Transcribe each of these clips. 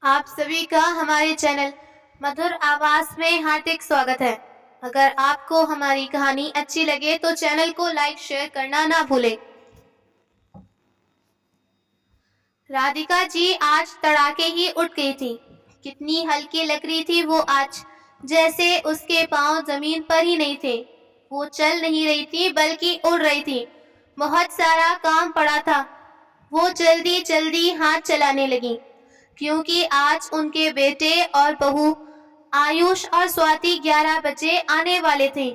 आप सभी का हमारे चैनल मधुर आवाज में हार्दिक स्वागत है। अगर आपको हमारी कहानी अच्छी लगे तो चैनल को लाइक शेयर करना ना भूलें। राधिका जी आज तड़ाके ही उठ गई थी। कितनी हल्की लग रही थी वो आज, जैसे उसके पांव जमीन पर ही नहीं थे। वो चल नहीं रही थी बल्कि उड़ रही थी। बहुत सारा काम पड़ा था। वो जल्दी जल्दी हाथ चलाने लगी क्योंकि आज उनके बेटे और बहू आयुष और स्वाति 11 बजे आने वाले थे।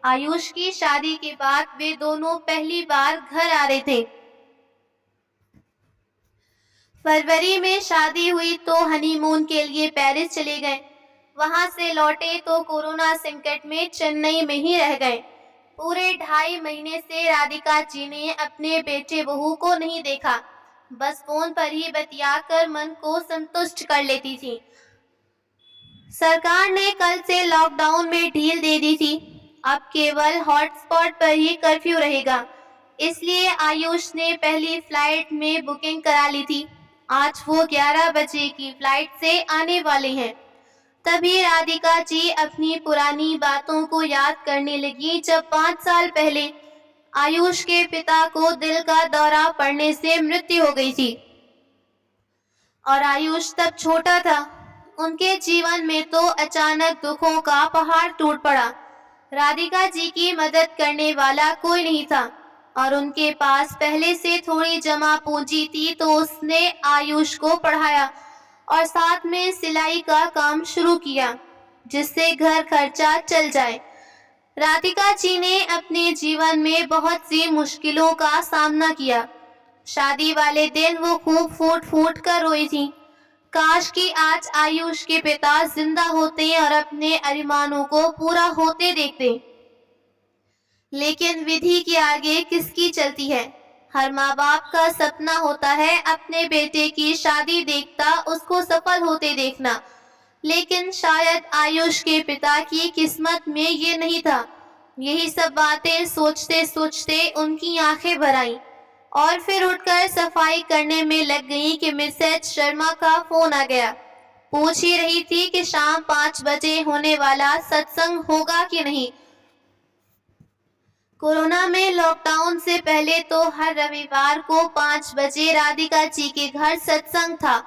आयुष की शादी के बाद वे दोनों पहली बार घर आ रहे थे। फरवरी में शादी हुई तो हनीमून के लिए पेरिस चले गए। वहां से लौटे तो कोरोना संकट में चेन्नई में ही रह गए। पूरे 2.5 महीने से राधिका जी ने अपने बेटे बहू को नहीं देखा। बस फोन पर ही बतियाकर मन को संतुष्ट कर लेती थी। सरकार ने कल से लॉकडाउन में ढील दे दी थी। अब केवल हॉटस्पॉट पर ही कर्फ्यू रहेगा। इसलिए आयुष ने पहली फ्लाइट में बुकिंग करा ली थी। आज वो 11 बजे की फ्लाइट से आने वाले हैं। तभी राधिका जी अपनी पुरानी बातों को याद करने लगी, जब 5 साल पहले आयुष के पिता को दिल का दौरा पड़ने से मृत्यु हो गई थी और आयुष तब छोटा था। उनके जीवन में तो अचानक दुखों का पहाड़ टूट पड़ा। राधिका जी की मदद करने वाला कोई नहीं था और उनके पास पहले से थोड़ी जमा पूंजी थी, तो उसने आयुष को पढ़ाया और साथ में सिलाई का काम शुरू किया, जिससे घर खर्चा चल जाए। राधिका जी ने अपने जीवन में बहुत सी मुश्किलों का सामना किया। शादी वाले दिन वो खूब फूट फूट कर रोई थी। काश कि आज आयुष के पिता जिंदा होते और अपने अरमानों को पूरा होते देखते। लेकिन विधि के आगे किसकी चलती है। हर माँ बाप का सपना होता है अपने बेटे की शादी देखता उसको सफल होते देखना, लेकिन शायद आयुष के पिता की किस्मत में ये नहीं था। यही सब बातें सोचते सोचते उनकी आंखें भर आईं और फिर उठकर सफाई करने में लग गई कि मिसेज शर्मा का फोन आ गया। पूछ ही रही थी कि शाम 5 बजे होने वाला सत्संग होगा कि नहीं। कोरोना में लॉकडाउन से पहले तो हर रविवार को 5 बजे राधिका जी के घर सत्संग था।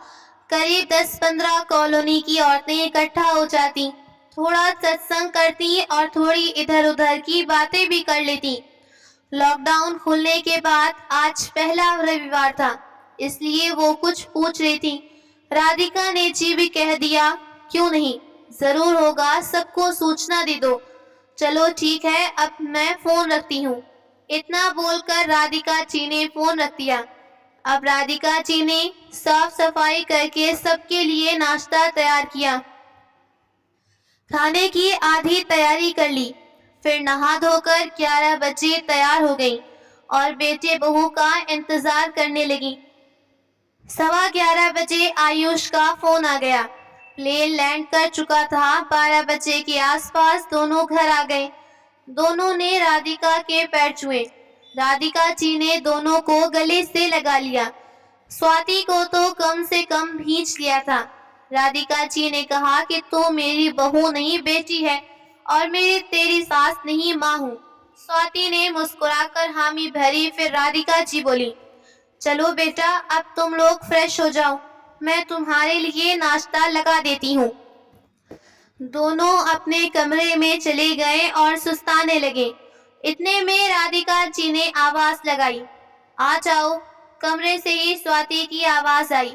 करीब 10-15 कॉलोनी की औरतें इकट्ठा हो जाती, थोड़ा सत्संग करती और थोड़ी इधर उधर की बातें भी कर लेती। लॉकडाउन खुलने के बाद आज पहला रविवार था, इसलिए वो कुछ पूछ रही थी। राधिका ने जी भी कह दिया, क्यों नहीं, जरूर होगा, सबको सूचना दे दो। चलो ठीक है, अब मैं फोन रखती हूँ। इतना बोलकर राधिका जी ने फोन रख दिया। अब राधिका जी ने साफ सफाई करके सबके लिए नाश्ता तैयार किया। खाने की आधी तैयारी कर ली। फिर नहा धोकर 11 बजे तैयार हो गई और बेटे बहू का इंतजार करने लगी। 11:15 बजे आयुष का फोन आ गया। प्लेन लैंड कर चुका था। 12 बजे के आसपास दोनों घर आ गए। दोनों ने राधिका के पैर छुए। राधिका जी ने दोनों को गले से लगा लिया। स्वाति को तो कम से कम भींच लिया था। राधिका जी ने कहा कि तू मेरी बहू नहीं बेटी है और मेरी तेरी सास नहीं माँ हूँ। स्वाति ने मुस्कुराकर हामी भरी। फिर राधिका जी बोली, चलो बेटा, अब तुम लोग फ्रेश हो जाओ, मैं तुम्हारे लिए नाश्ता लगा देती हूँ। दोनों अपने कमरे में चले गए और सुस्ताने लगे। इतने में राधिका जी ने आवाज लगाई, आ जाओ। कमरे से ही स्वाति की आवाज आई,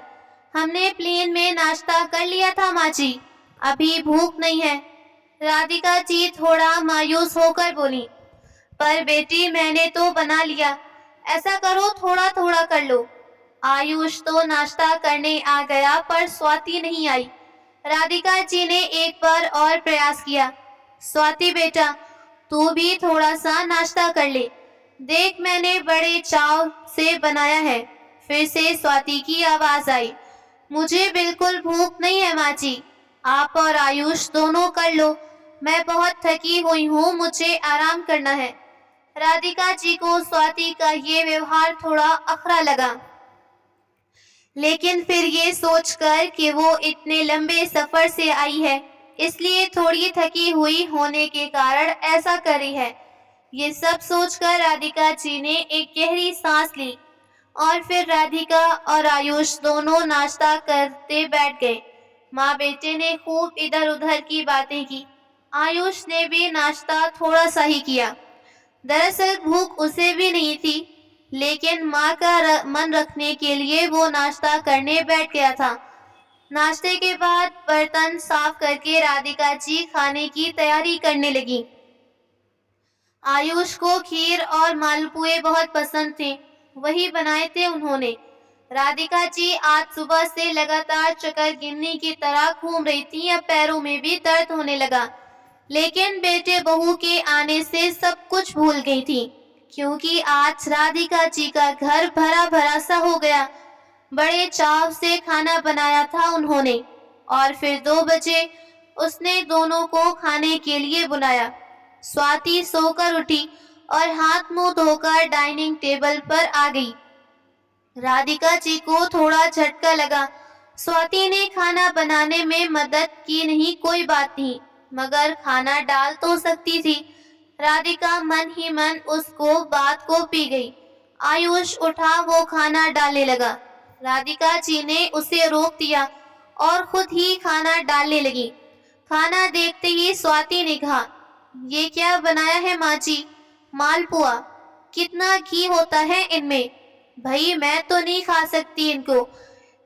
हमने प्लेन में नाश्ता कर लिया था माँ जी, अभी भूख नहीं है। राधिका जी थोड़ा मायूस होकर बोली, पर बेटी मैंने तो बना लिया, ऐसा करो थोड़ा थोड़ा कर लो। आयुष तो नाश्ता करने आ गया पर स्वाति नहीं आई। राधिका जी ने एक बार और प्रयास किया, स्वाति बेटा, तू भी थोड़ा सा नाश्ता कर ले, देख मैंने बड़े चाव से बनाया है। फिर से स्वाति की आवाज आई, मुझे बिल्कुल भूख नहीं है माँ जी, आप और आयुष दोनों कर लो, मैं बहुत थकी हुई हूँ, मुझे आराम करना है। राधिका जी को स्वाति का ये व्यवहार थोड़ा अखरा लगा। लेकिन फिर ये सोचकर कि वो इतने लंबे सफर से आई है, इसलिए थोड़ी थकी हुई होने के कारण ऐसा कर रही है। ये सब सोचकर राधिका जी ने एक गहरी सांस ली और फिर राधिका और आयुष दोनों नाश्ता करते बैठ गए। माँ बेटे ने खूब इधर उधर की बातें की। आयुष ने भी नाश्ता थोड़ा सा ही किया। दरअसल भूख उसे भी नहीं थी, लेकिन माँ का मन रखने के लिए वो नाश्ता करने बैठ गया था। नाश्ते के बाद बर्तन साफ करके राधिका जी खाने की तैयारी करने लगी। आयुष को खीर और मालपुए बहुत पसंद थे, वही बनाए थे उन्होंने। राधिका जी आज सुबह से लगातार चक्कर गिननी की तरह घूम रही थी। अब पैरों में भी दर्द होने लगा, लेकिन बेटे बहू के आने से सब कुछ भूल गई थी, क्योंकि आज राधिका जी का घर भरा भरा सा हो गया। बड़े चाव से खाना बनाया था उन्होंने और फिर 2 बजे उसने दोनों को खाने के लिए बुलाया। स्वाति सोकर उठी और हाथ मुंह धोकर डाइनिंग टेबल पर आ गई। राधिका जी को थोड़ा झटका लगा। स्वाति ने खाना बनाने में मदद की नहीं, कोई बात नहीं, मगर खाना डाल तो सकती थी। राधिका मन ही मन उसको बात को पी गई। आयुष उठा, वो खाना डालने लगा। राधिका जी ने उसे रोक दिया और खुद ही खाना डालने लगी। खाना देखते ही स्वाति ने कहा, ये क्या बनाया है माँ जी? मालपुआ। कितना घी होता है इनमें? भाई मैं तो नहीं खा सकती इनको।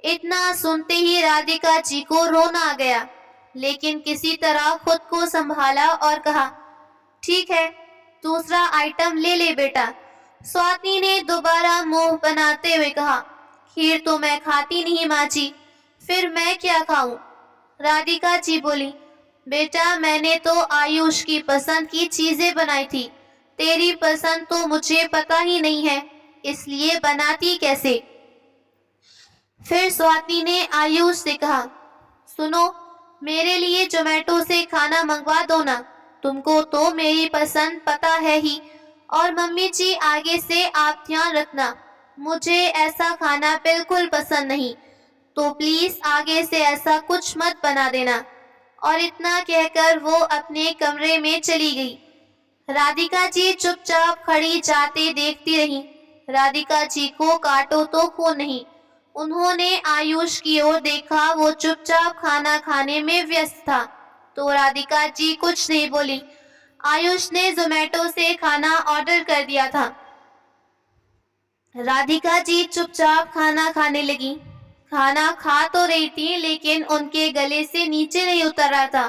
इतना सुनते ही राधिका जी को रोना आ गया, लेकिन किसी तरह खुद को संभाला और कहा, ठीक है, दूसरा आइटम ले ले बेटा। स्वाति ने दोबारा मुंह बनाते हुए कहा, खीर तो मैं खाती नहीं माँ जी, फिर मैं क्या खाऊं? राधिका जी बोली, बेटा मैंने तो आयुष की पसंद की चीजें बनाई थी, तेरी पसंद तो मुझे पता ही नहीं है, इसलिए बनाती कैसे? फिर स्वाति ने आयुष से कहा, सुनो, मेरे लिए जोमेटो से खाना मंगवा दो ना, तुमको तो मेरी पसंद पता है ही। और मम्मी जी आगे से आप ध्यान रखना, मुझे ऐसा खाना बिल्कुल पसंद नहीं, तो प्लीज आगे से ऐसा कुछ मत बना देना। और इतना कहकर वो अपने कमरे में चली गई। राधिका जी चुपचाप खड़ी जाते देखती रही। राधिका जी को काटो तो खून नहीं। उन्होंने आयुष की ओर देखा, वो चुपचाप खाना खाने में व्यस्त था, तो राधिका जी कुछ नहीं बोली। आयुष ने जोमेटो से खाना ऑर्डर कर दिया था। राधिका जी चुपचाप खाना खाने लगी। खाना खा तो रही थी, लेकिन उनके गले से नीचे नहीं उतर रहा था,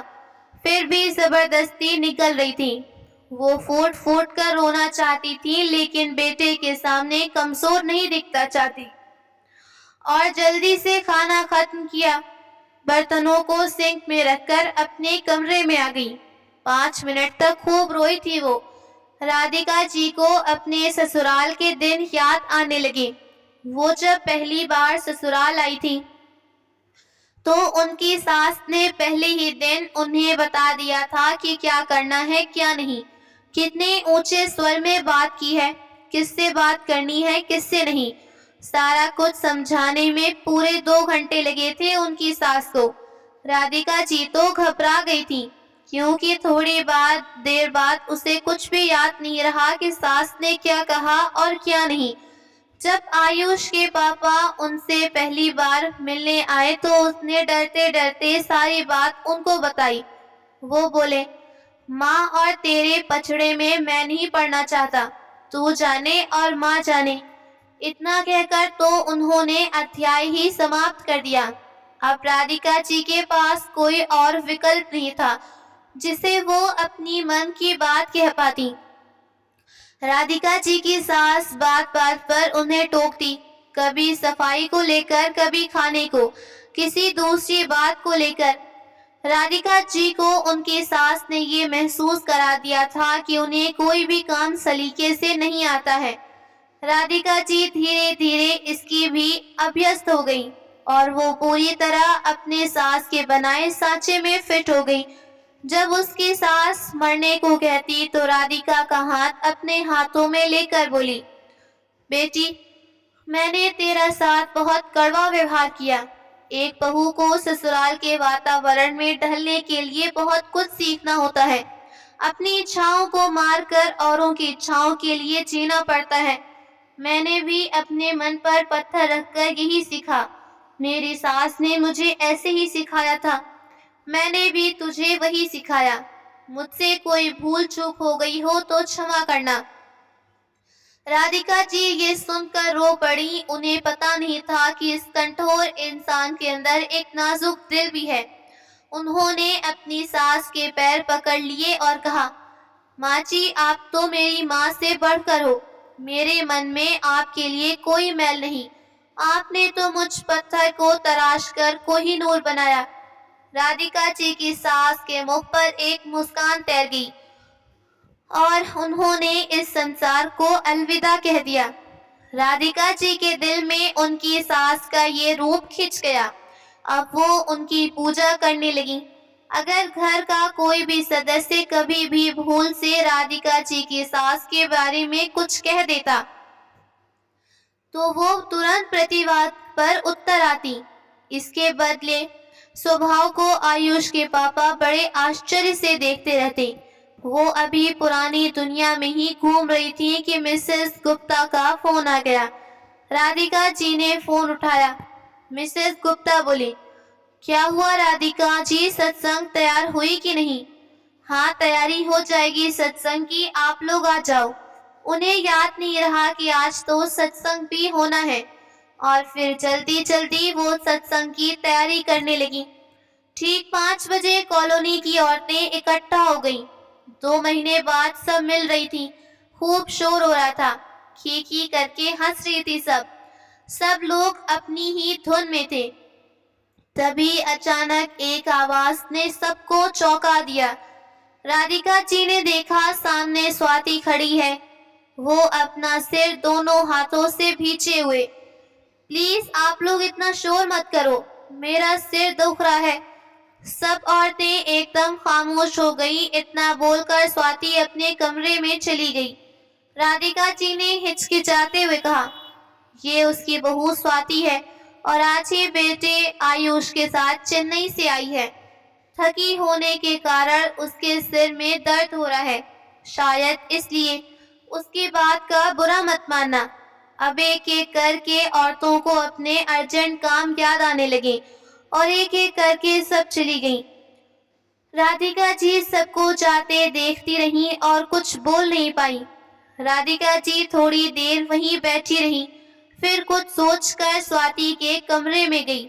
फिर भी जबरदस्ती निकल रही थी। वो फूट फूट कर रोना चाहती थी, लेकिन बेटे के सामने कमजोर नहीं दिखना चाहती। और जल्दी से खाना खत्म किया, बर्तनों को सिंक में रखकर अपने कमरे में आ गई। 5 मिनट तक खूब रोई थी वो। राधिका जी को अपने ससुराल के दिन याद आने लगे। वो जब पहली बार ससुराल आई थी, तो उनकी सास ने पहले ही दिन उन्हें बता दिया था कि क्या करना है क्या नहीं, कितने ऊंचे स्वर में बात की है, किससे बात करनी है किससे नहीं। सारा कुछ समझाने में पूरे 2 घंटे लगे थे उनकी सास को। राधिका जी तो घबरा गई थी, क्योंकि थोड़ी देर बाद उसे कुछ भी याद नहीं रहा कि सास ने क्या कहा और क्या नहीं। जब आयुष के पापा उनसे पहली बार मिलने आए, तो उसने डरते डरते सारी बात उनको बताई। वो बोले, माँ और तेरे पछड़े में मैं नहीं पड़ना चाहता, तू जाने और माँ जाने। इतना कहकर तो उन्होंने अध्याय ही समाप्त कर दिया। अब राधिका जी के पास कोई और विकल्प नहीं था जिसे वो अपनी मन की बात कह पाती। राधिका जी की सास बात बात पर उन्हें टोकती, कभी सफाई को लेकर, कभी खाने को, किसी दूसरी बात को लेकर। राधिका जी को उनकी सास ने ये महसूस करा दिया था कि उन्हें कोई भी काम सलीके से नहीं आता है। राधिका जी धीरे धीरे इसकी भी अभ्यस्त हो गई और वो पूरी तरह अपने सास के बनाए सांचे में फिट हो गई। जब उसकी सास मरने को कहती, तो राधिका का हाथ अपने हाथों में लेकर बोली, बेटी मैंने तेरा साथ बहुत कड़वा व्यवहार किया। एक बहू को ससुराल के वातावरण में ढलने के लिए बहुत कुछ सीखना होता है। अपनी इच्छाओं को मारकर औरों की इच्छाओं के लिए जीना पड़ता है। मैंने भी अपने मन पर पत्थर रखकर यही सीखा। मेरी सास ने मुझे ऐसे ही सिखाया था। मैंने भी तुझे वही सिखाया। मुझसे कोई भूल चूक हो गई हो तो क्षमा करना। राधिका जी ये सुनकर रो पड़ी। उन्हें पता नहीं था कि इस कठोर इंसान के अंदर एक नाजुक दिल भी है। उन्होंने अपनी सास के पैर पकड़ लिए और कहा, माँ जी आप तो मेरी माँ से बढ़कर हो। मेरे मन में आपके लिए कोई मैल नहीं। आपने तो मुझ पत्थर को तराश कर कोहिनूर बनाया। राधिका जी की सास के मुख पर एक मुस्कान तैर गई और उन्होंने इस संसार को अलविदा कह दिया। राधिका जी के दिल में उनकी सास का ये रूप खिंच गया। अब वो उनकी पूजा करने लगी। अगर घर का कोई भी सदस्य कभी भी भूल से राधिका जी की सास के बारे में कुछ कह देता तो वो तुरंत प्रतिवाद पर उत्तर आती। इसके बदले स्वभाव को आयुष के पापा बड़े आश्चर्य से देखते रहते। वो अभी पुरानी दुनिया में ही घूम रही थी कि मिसेस गुप्ता का फोन आ गया। राधिका जी ने फोन उठाया। मिसेस गुप्ता बोली, क्या हुआ राधिका जी, सत्संग तैयार हुई कि नहीं? हाँ तैयारी हो जाएगी सत्संग की, आप लोग आ जाओ। उन्हें याद नहीं रहा कि आज तो सत्संग भी होना है और फिर जल्दी जल्दी वो सत्संग की तैयारी करने लगी। ठीक 5 बजे कॉलोनी की औरतें इकट्ठा हो गईं। 2 महीने बाद सब मिल रही थी। खूब शोर हो रहा था। खी खी करके हंस रही थी सब लोग अपनी ही धुन में थे। तभी अचानक एक आवाज ने सबको चौंका दिया। राधिका जी ने देखा सामने स्वाति खड़ी है। वो अपना सिर दोनों हाथों से भींचे हुए। प्लीज आप लोग इतना शोर मत करो, मेरा सिर दुख रहा है। सब औरतें एकदम खामोश हो गई। इतना बोलकर स्वाति अपने कमरे में चली गई। राधिका जी ने हिचकिचाते हुए कहा, ये उसकी बहू स्वाति है और आज ही बेटे आयुष के साथ चेन्नई से आई है। थकी होने के कारण उसके सिर में दर्द हो रहा है, शायद इसलिए। उसकी बात का बुरा मत मानना। अब एक एक करके औरतों को अपने अर्जेंट काम याद आने लगे और एक एक करके सब चली गईं। राधिका जी सबको जाते देखती रहीं और कुछ बोल नहीं पाई। राधिका जी थोड़ी देर वहीं बैठी रहीं, फिर कुछ सोचकर स्वाति के कमरे में गई।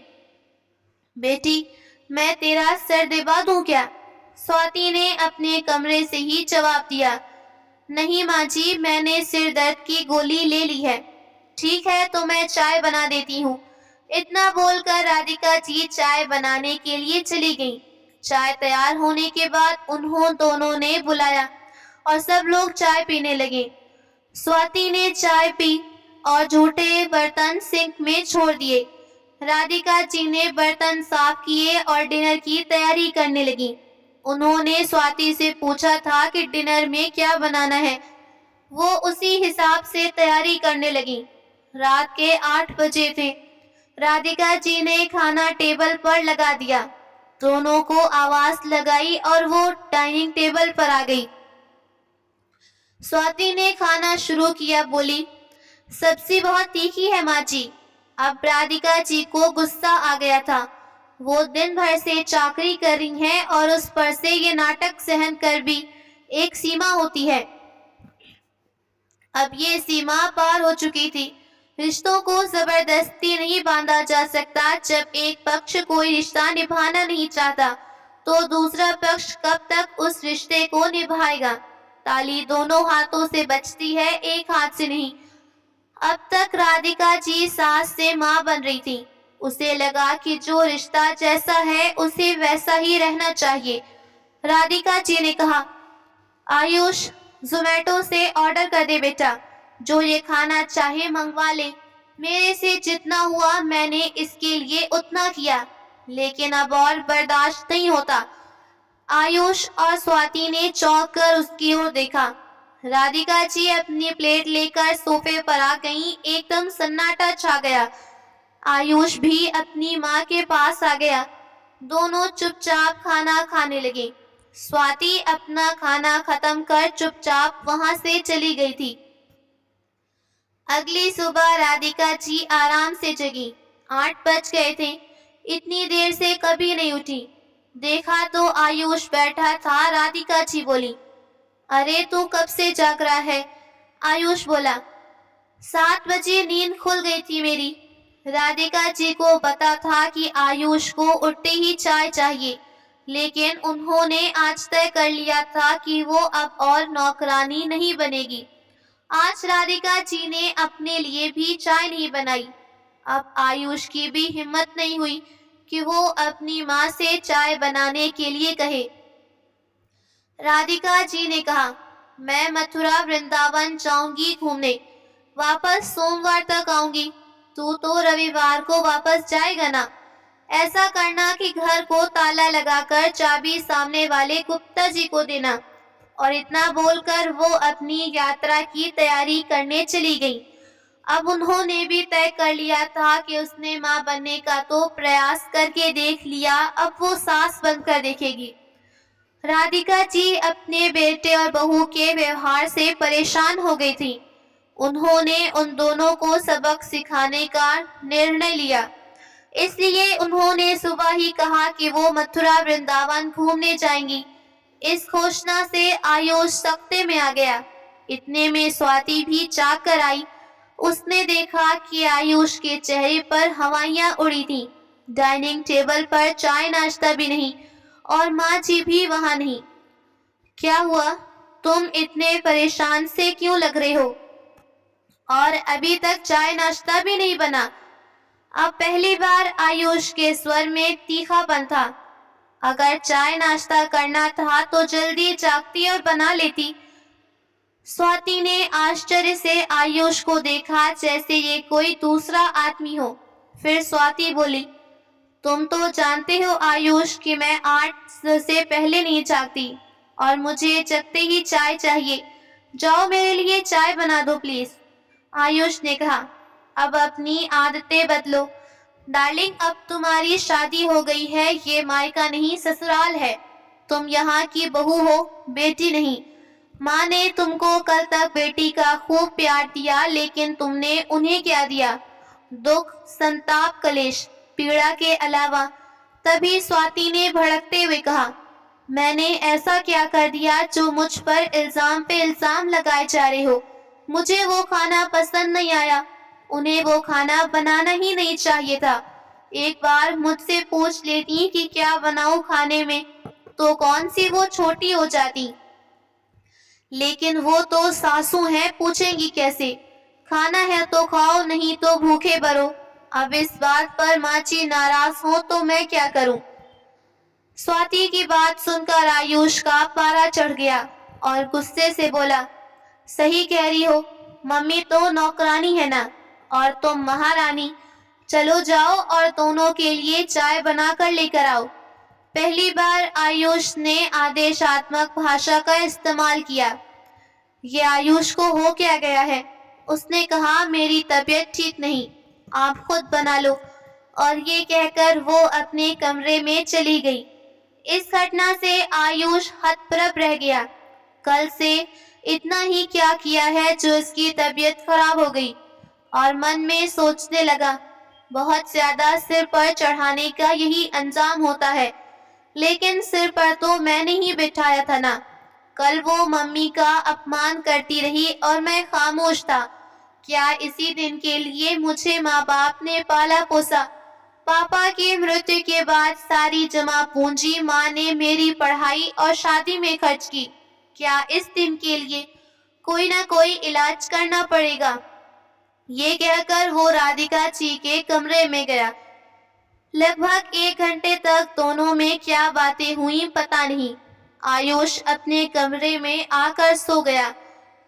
बेटी मैं तेरा सर दिवा दूं क्या? स्वाति ने अपने कमरे से ही जवाब दिया। नहीं माँ जी, मैंने सिर दर्द की गोली ले ली है। ठीक है तो मैं चाय बना देती हूँ। इतना बोलकर राधिका जी चाय बनाने के लिए चली गईं। चाय तैयार होने के बाद उन्होंने दोनों ने बुलाया और सब लोग चाय पीने लगे। स्वाति ने चाय पी और झूठे बर्तन सिंक में छोड़ दिए। राधिका जी ने बर्तन साफ किए और डिनर की तैयारी करने लगी। उन्होंने स्वाति से पूछा था कि डिनर में क्या बनाना है। वो उसी हिसाब से तैयारी करने लगी। रात के 8 बजे थे। राधिका जी ने खाना टेबल पर लगा दिया। दोनों को आवाज लगाई और वो डाइनिंग टेबल पर आ गई। स्वाति ने खाना शुरू किया। बोली, सब्जी बहुत तीखी है माँ जी। अब राधिका जी को गुस्सा आ गया था। वो दिन भर से चाकरी कर रही हैं और उस पर से ये नाटक सहन कर भी एक सीमा होती है। अब ये सीमा पार हो चुकी थी। रिश्तों को जबरदस्ती नहीं बांधा जा सकता। जब एक पक्ष कोई रिश्ता निभाना नहीं चाहता तो दूसरा पक्ष कब तक उस रिश्ते को निभाएगा? ताली दोनों हाथों से बजती है, एक हाथ से नहीं। अब तक राधिका जी सास से माँ बन रही थी। उसे लगा कि जो रिश्ता जैसा है उसे वैसा ही रहना चाहिए। राधिका जी ने कहा, आयुष जोमेटो से ऑर्डर कर दे बेटा, जो ये खाना चाहे मंगवा ले। मेरे से जितना हुआ मैंने इसके लिए उतना किया, लेकिन अब और बर्दाश्त नहीं होता। आयुष और स्वाति ने चौंक कर उसकी ओर देखा। राधिका जी अपनी प्लेट लेकर सोफे पर आ गईं। एकदम सन्नाटा छा गया। आयुष भी अपनी माँ के पास आ गया। दोनों चुपचाप खाना खाने लगे। स्वाति अपना खाना खत्म कर चुपचाप वहां से चली गई थी। अगली सुबह राधिका जी आराम से जगी। 8 बज गए थे। इतनी देर से कभी नहीं उठी। देखा तो आयुष बैठा था। राधिका जी बोली, अरे तू कब से जाग रहा है? आयुष बोला, 7 बजे नींद खुल गई थी मेरी। राधिका जी को पता था कि आयुष को उठते ही चाय चाहिए, लेकिन उन्होंने आज तय कर लिया था कि वो अब और नौकरानी नहीं बनेगी। आज राधिका जी ने अपने लिए भी चाय नहीं बनाई। अब आयुष की भी हिम्मत नहीं हुई कि वो अपनी माँ से चाय बनाने के लिए कहे। राधिका जी ने कहा, मैं मथुरा वृंदावन जाऊंगी घूमने, वापस सोमवार तक आऊंगी। तू तो रविवार को वापस जाएगा ना? ऐसा करना कि घर को ताला लगाकर चाबी सामने वाले गुप्ता जी को देना। और इतना बोलकर वो अपनी यात्रा की तैयारी करने चली गई। अब उन्होंने भी तय कर लिया था कि उसने माँ बनने का तो प्रयास करके देख लिया, अब वो सास बनकर देखेगी। राधिका जी अपने बेटे और बहू के व्यवहार से परेशान हो गई थी। उन्होंने उन दोनों को सबक सिखाने का निर्णय लिया। इसलिए उन्होंने सुबह ही कहा कि वो मथुरा वृंदावन घूमने जाएंगी। इस घोषणा से आयुष सख्ते में आ गया। इतने में स्वाति भी जाग कर आई। उसने देखा कि आयुष के चेहरे पर हवाइयां उड़ी थी। डाइनिंग टेबल पर चाय नाश्ता भी नहीं और माँ जी भी वहां नहीं। क्या हुआ? तुम इतने परेशान से क्यों लग रहे हो? और अभी तक चाय नाश्ता भी नहीं बना? अब पहली बार आयुष के स्वर में तीखापन था। अगर चाय नाश्ता करना था तो जल्दी जागती और बना लेती। स्वाति ने आश्चर्य से आयुष को देखा, जैसे ये कोई दूसरा आदमी हो। फिर स्वाति बोली, तुम तो जानते हो आयुष कि मैं 8 से पहले नहीं जागती और मुझे जगते ही चाय चाहिए। जाओ मेरे लिए चाय बना दो प्लीज। आयुष ने कहा, अब अपनी आदतें बदलो डार्लिंग, अब तुम्हारी शादी हो गई है। ये मायका नहीं ससुराल है। तुम यहाँ की बहू हो, बेटी नहीं। माँ ने तुमको कल तक बेटी का खूब प्यार दिया, लेकिन तुमने उन्हें क्या दिया? दुख, संताप, कलेश, पीड़ा के अलावा। तभी स्वाति ने भड़कते हुए कहा, मैंने ऐसा क्या कर दिया जो मुझ पर इल्जाम पे इल्जाम लगाए जा रहे हो? मुझे वो खाना पसंद नहीं आया। उन्हें वो खाना बनाना ही नहीं चाहिए था। एक बार मुझसे पूछ लेती कि क्या बनाऊं खाने में, तो कौन सी वो छोटी हो जाती। लेकिन वो तो सासू हैं, पूछेंगी कैसे? खाना है तो खाओ, नहीं तो भूखे मरो। अब इस बात पर माँ जी नाराज हो तो मैं क्या करूं? स्वाति की बात सुनकर आयुष का पारा चढ़ गया और गुस्से से बोला, सही कह रही हो, मम्मी तो नौकरानी है ना और तुम महारानी। चलो जाओ और दोनों के लिए चाय बनाकर लेकर आओ। पहली बार आयुष ने आदेशात्मक भाषा का इस्तेमाल किया। ये आयुष को हो क्या गया है? उसने कहा, मेरी तबीयत ठीक नहीं, आप खुद बना लो। और ये कहकर वो अपने कमरे में चली गई। इस घटना से आयुष हतप्रभ रह गया। कल से इतना ही क्या किया है जो इसकी तबीयत खराब हो गई, और मन में सोचने लगा, बहुत ज्यादा सिर पर चढ़ाने का यही अंजाम होता है। लेकिन सिर पर तो मैंने ही बिठाया था ना। कल वो मम्मी का अपमान करती रही और मैं खामोश था। क्या इसी दिन के लिए मुझे माँ बाप ने पाला पोसा? पापा की मृत्यु के बाद सारी जमा पूंजी माँ ने मेरी पढ़ाई और शादी में खर्च की। क्या इस दिन के लिए कोई ना कोई इलाज करना पड़ेगा? ये कहकर वो राधिका जी के कमरे में गया। लगभग 1 घंटे तक दोनों में क्या बातें हुई पता नहीं। आयुष अपने कमरे में आकर सो गया।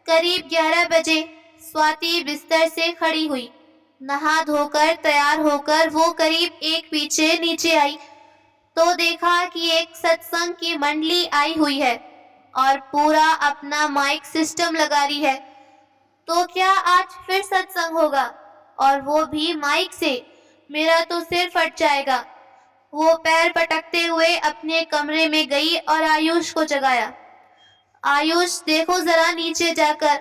करीब 11 बजे स्वाति बिस्तर से खड़ी हुई। नहा धोकर तैयार होकर वो करीब 1 नीचे आई तो देखा कि एक सत्संग की मंडली आई हुई है। और पूरा अपना माइक सिस्टम लगा रही है। तो क्या आज फिर सत्संग होगा, और वो भी माइक से? मेरा तो सिर फट जाएगा। वो पैर पटकते हुए अपने कमरे में गई और आयुष को जगाया। आयुष, देखो जरा नीचे जाकर।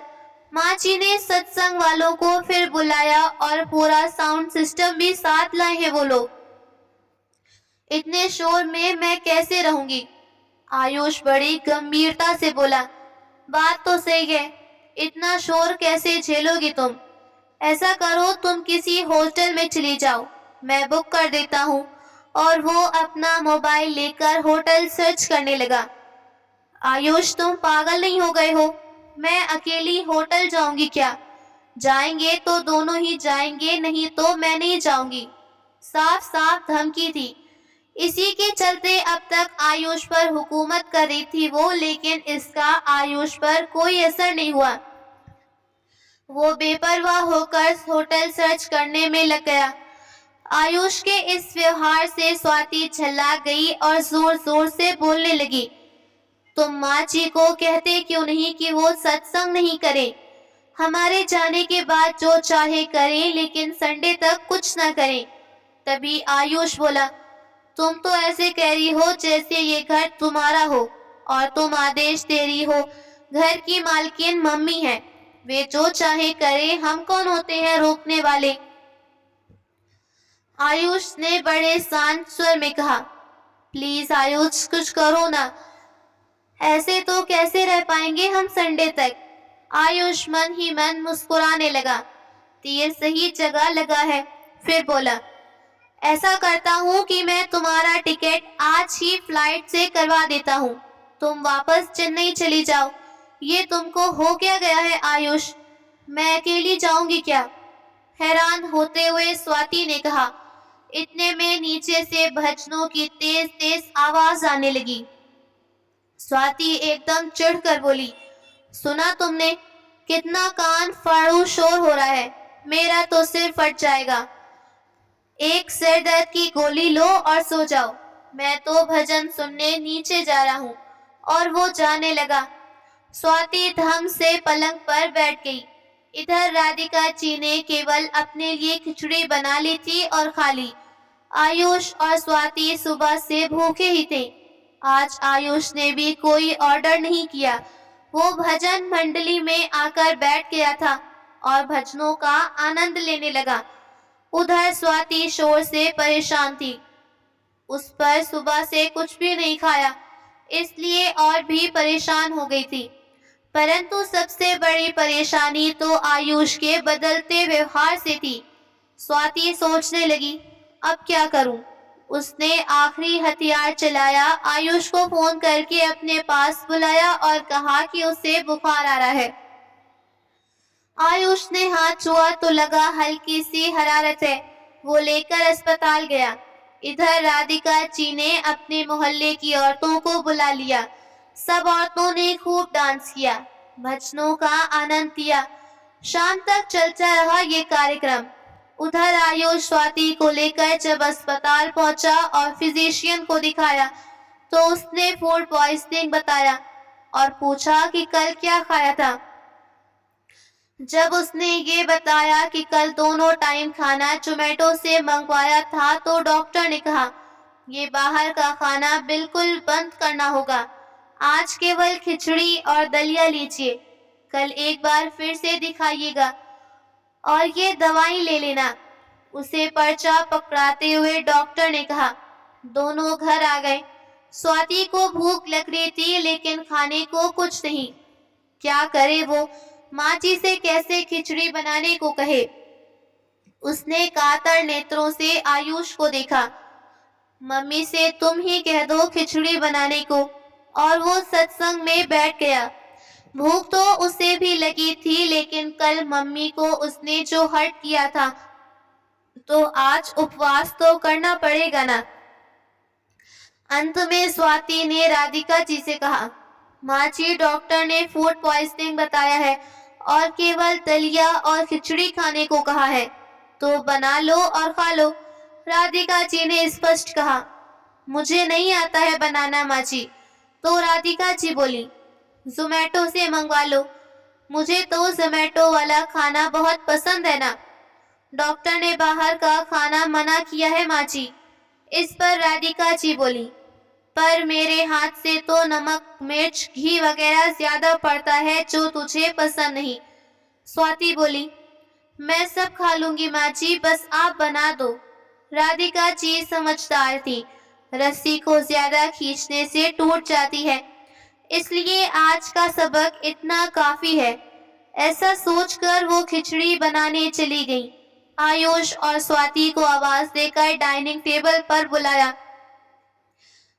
माँ जी ने सत्संग वालों को फिर बुलाया और पूरा साउंड सिस्टम भी साथ लाए हैं वो लोग। इतने शोर में मैं कैसे रहूंगी? आयुष बड़ी गंभीरता से बोला। बात तो सही है, इतना शोर कैसे झेलोगी तुम? ऐसा करो, तुम किसी होटल में चली जाओ, मैं बुक कर देता हूँ। और वो अपना मोबाइल लेकर होटल सर्च करने लगा। आयुष, तुम पागल नहीं हो गए हो? मैं अकेली होटल जाऊंगी क्या? जाएंगे तो दोनों ही जाएंगे, नहीं तो मैं नहीं जाऊंगी। साफ साफ धमकी थी। इसी के चलते अब तक आयुष पर हुकूमत कर रही थी वो, लेकिन इसका आयुष पर कोई असर नहीं हुआ। वो बेपरवाह होकर होटल सर्च करने में लग गया। आयुष के इस व्यवहार से स्वाति झल्ला गई और जोर जोर से बोलने लगी। तुम माँ जी को कहते क्यों नहीं कि वो सत्संग नहीं करे? हमारे जाने के बाद जो चाहे करे, लेकिन संडे तक कुछ ना करे। तभी आयुष बोला, तुम तो ऐसे कह रही हो जैसे ये घर तुम्हारा हो और तुम आदेश दे रही हो। घर की मालकिन मम्मी है, वे जो चाहे करे, हम कौन होते हैं रोकने वाले? आयुष ने बड़े शांत स्वर में कहा। प्लीज आयुष, कुछ करो ना, ऐसे तो कैसे रह पाएंगे हम संडे तक? आयुष मन ही मन मुस्कुराने लगा। तीर सही जगह लगा है। फिर बोला, ऐसा करता हूँ कि मैं तुम्हारा टिकट आज ही फ्लाइट से करवा देता हूँ, तुम वापस चेन्नई चली जाओ। ये तुमको हो क्या गया है आयुष? मैं अकेली जाऊंगी क्या? हैरान होते हुए स्वाति ने कहा। इतने में नीचे से भजनों की तेज तेज आवाज आने लगी। स्वाति एकदम चिढ़कर बोली, सुना तुमने? कितना कान फाड़ू शोर हो रहा है, मेरा तो सिर फट जाएगा। एक सिर दर्द की गोली लो और सो जाओ, मैं तो भजन सुनने नीचे जा रहा हूँ। और वो जाने लगा। स्वाति धम से पलंग पर बैठ गई। इधर राधिका जी ने केवल अपने लिए खिचड़ी बना ली थी और खा ली। आयुष और स्वाति सुबह से भूखे ही थे। आज आयुष ने भी कोई ऑर्डर नहीं किया। वो भजन मंडली में आकर बैठ गया था और भजनों का आनंद लेने लगा। उधर स्वाति शोर से परेशान थी। उस पर सुबह से कुछ भी नहीं खाया, इसलिए और भी परेशान हो गई थी। परंतु सबसे बड़ी परेशानी तो आयुष के बदलते व्यवहार से थी। स्वाति सोचने लगी, अब क्या करूं? उसने आखिरी हथियार चलाया। आयुष को फोन करके अपने पास बुलाया और कहा कि उसे बुखार आ रहा है। आयुष ने हाथ छुआ तो लगा हल्की सी हरारत है। वो लेकर अस्पताल गया। इधर राधिका जी ने अपने मोहल्ले की औरतों को बुला लिया। सब औरतों ने खूब डांस किया, भजनों का आनंद लिया। शाम तक चलता रहा ये कार्यक्रम। उधर आयुष स्वाति को लेकर जब अस्पताल पहुंचा और फिजिशियन को दिखाया तो उसने फूड पॉइजनिंग बताया और पूछा कि कल क्या खाया था। जब उसने ये बताया कि कल दोनों टाइम खाना जोमेटो से मंगवाया था तो डॉक्टर ने कहा, ये बाहर का खाना बिल्कुल बंद करना होगा। आज केवल खिचड़ी और दलिया लीजिए, कल एक बार फिर से दिखाइएगा और ये दवाई ले लेना। उसे पर्चा पकड़ाते हुए डॉक्टर ने कहा। दोनों घर आ गए। स्वाति को भूख लग रही थी लेकिन खाने को कुछ नहीं। क्या करे वो? माँ जी से कैसे खिचड़ी बनाने को कहे? उसने कातर नेत्रों से आयुष को देखा। मम्मी से तुम ही कह दो खिचड़ी बनाने को, और वो सत्संग में बैठ गया। भूख तो उसे भी लगी थी, लेकिन कल मम्मी को उसने जो हर्ट किया था तो आज उपवास तो करना पड़ेगा ना। अंत में स्वाति ने राधिका जी से कहा, माँ जी, डॉक्टर ने फूड पॉइजनिंग बताया है और केवल दलिया और खिचड़ी खाने को कहा है, तो बना लो और खा लो। राधिका जी ने स्पष्ट कहा, मुझे नहीं आता है बनाना माँ जी। तो राधिका जी बोली, जोमेटो से मंगवा लो, मुझे तो जोमेटो वाला खाना बहुत पसंद है ना। डॉक्टर ने बाहर का खाना मना किया है माँ जी। इस पर राधिका जी बोली, पर मेरे हाथ से तो नमक मिर्च घी वगैरह ज्यादा पड़ता है जो तुझे पसंद नहीं। स्वाति बोली, मैं सब खा लूंगी माँ जी, बस आप बना दो। राधिका जी समझदार थी, रस्सी को ज्यादा खींचने से टूट जाती है, इसलिए आज का सबक इतना काफी है। ऐसा सोचकर वो खिचड़ी बनाने चली गई। आयुष और स्वाति को आवाज देकर डाइनिंग टेबल पर बुलाया।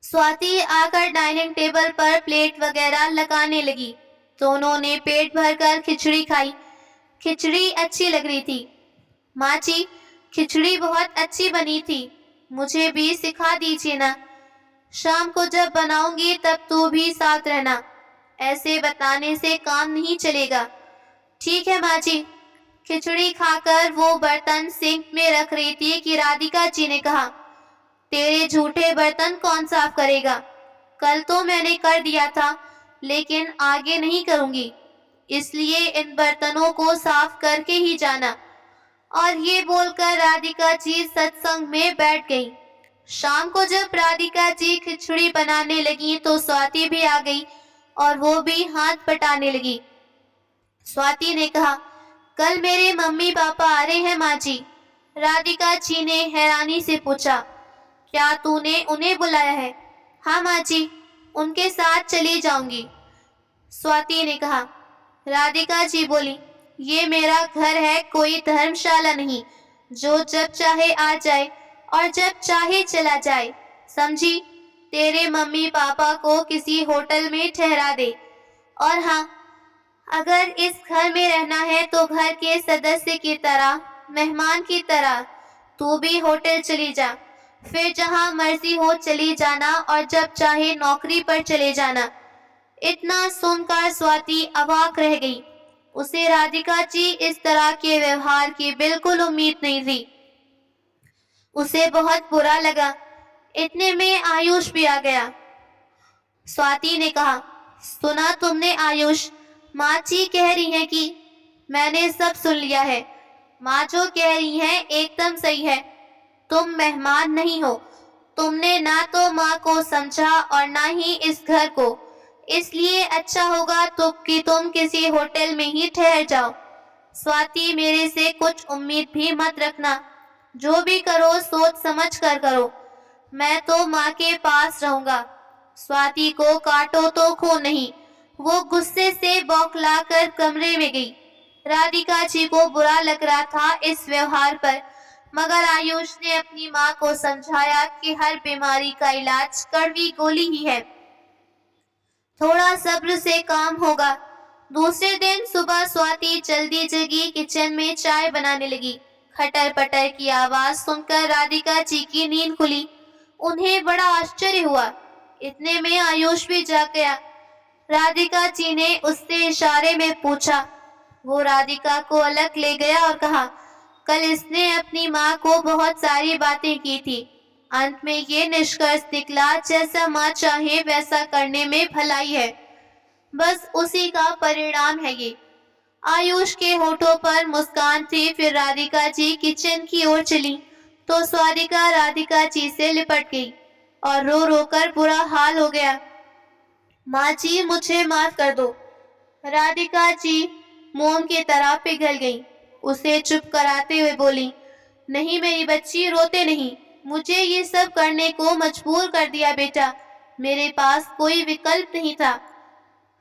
स्वाति आकर डाइनिंग टेबल पर प्लेट वगैरह लगाने लगी। दोनों ने पेट भरकर खिचड़ी खाई। खिचड़ी अच्छी लग रही थी। माँ जी, खिचड़ी बहुत अच्छी बनी थी, मुझे भी सिखा दीजिए ना। शाम को जब बनाऊंगी तब तू भी साथ रहना, ऐसे बताने से काम नहीं चलेगा। ठीक है माँ जी। खिचड़ी खाकर वो बर्तन सिंक में रख रही थी कि राधिका जी ने कहा, तेरे झूठे बर्तन कौन साफ करेगा? कल तो मैंने कर दिया था, लेकिन आगे नहीं करूंगी, इसलिए इन बर्तनों को साफ करके ही जाना। और ये बोलकर राधिका जी सत्संग में बैठ गई। शाम को जब राधिका जी खिचड़ी बनाने लगी तो स्वाति भी आ गई और वो भी हाथ बटाने लगी। स्वाति ने कहा, कल मेरे मम्मी पापा आ रहे हैं माँ जी। राधिका जी ने हैरानी से पूछा, क्या तूने उन्हें बुलाया है? हाँ माँ जी, उनके साथ चली जाऊंगी, स्वाति ने कहा। राधिका जी बोली, ये मेरा घर है, कोई धर्मशाला नहीं, जो जब चाहे आ जाए और जब चाहे चला जाए, समझी? तेरे मम्मी पापा को किसी होटल में ठहरा दे। और हाँ, अगर इस घर में रहना है तो घर के सदस्य की तरह, मेहमान की तरह तू भी होटल चली जा, फिर जहाँ मर्जी हो चली जाना और जब चाहे नौकरी पर चले जाना। इतना सुनकर स्वाति अवाक रह गई। उसे राधिका जी इस तरह के व्यवहार की बिल्कुल उम्मीद नहीं थी। उसे बहुत बुरा लगा। इतने में आयुष भी आ गया। स्वाति ने कहा, सुना तुमने आयुष, माँ जी कह रही हैं कि। मैंने सब सुन लिया है। माँ जो कह रही हैं एकदम सही है। तुम मेहमान नहीं हो, तुमने ना तो माँ को समझा और ना ही इस घर को, इसलिए अच्छा होगा तो कि तुम किसी होटल में ही ठहर जाओ। स्वाति, मेरे से कुछ उम्मीद भी मत रखना, जो भी करो सोच समझ कर करो। मैं तो माँ के पास रहूंगा। स्वाति को काटो तो खून नहीं। वो गुस्से से बौखलाकर कमरे में गई। राधिका जी को बुरा लग रहा था इस व्यवहार पर, मगर आयुष ने अपनी माँ को समझाया कि हर बीमारी का इलाज कड़वी गोली ही है, थोड़ा सब्र से काम होगा। दूसरे दिन सुबह स्वाति जल्दी जगी किचन में चाय बनाने लगी। खटर पटर की आवाज सुनकर राधिका जी की नींद खुली। उन्हें बड़ा आश्चर्य हुआ। इतने में आयुष भी जाग गया। राधिका जी ने उससे इशारे में पूछा। वो राधिका को अलग ले गया और कहा, कल इसने अपनी माँ को बहुत सारी बातें की थी। अंत में ये निष्कर्ष निकला, जैसा माँ चाहे वैसा करने में भलाई है, बस उसी का परिणाम है ये। आयुष के होठों पर मुस्कान थी। फिर राधिका जी किचन की ओर चली तो स्वातिका राधिका जी से लिपट गई और रो रो कर बुरा हाल हो गया। माँ जी, मुझे माफ कर दो। राधिका जी मोम की तरह पिघल गई। उसे चुप कराते हुए बोली, नहीं मेरी बच्ची, रोते नहीं। मुझे ये सब करने को मजबूर कर दिया बेटा, मेरे पास कोई विकल्प नहीं था।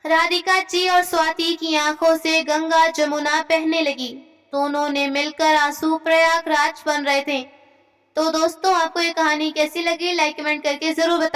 राधिका जी और स्वाति की आंखों से गंगा जमुना बहने लगी। दोनों ने मिलकर आंसू प्रयागराज बन रहे थे। तो दोस्तों, आपको ये कहानी कैसी लगी, लाइक कमेंट करके जरूर बताएं।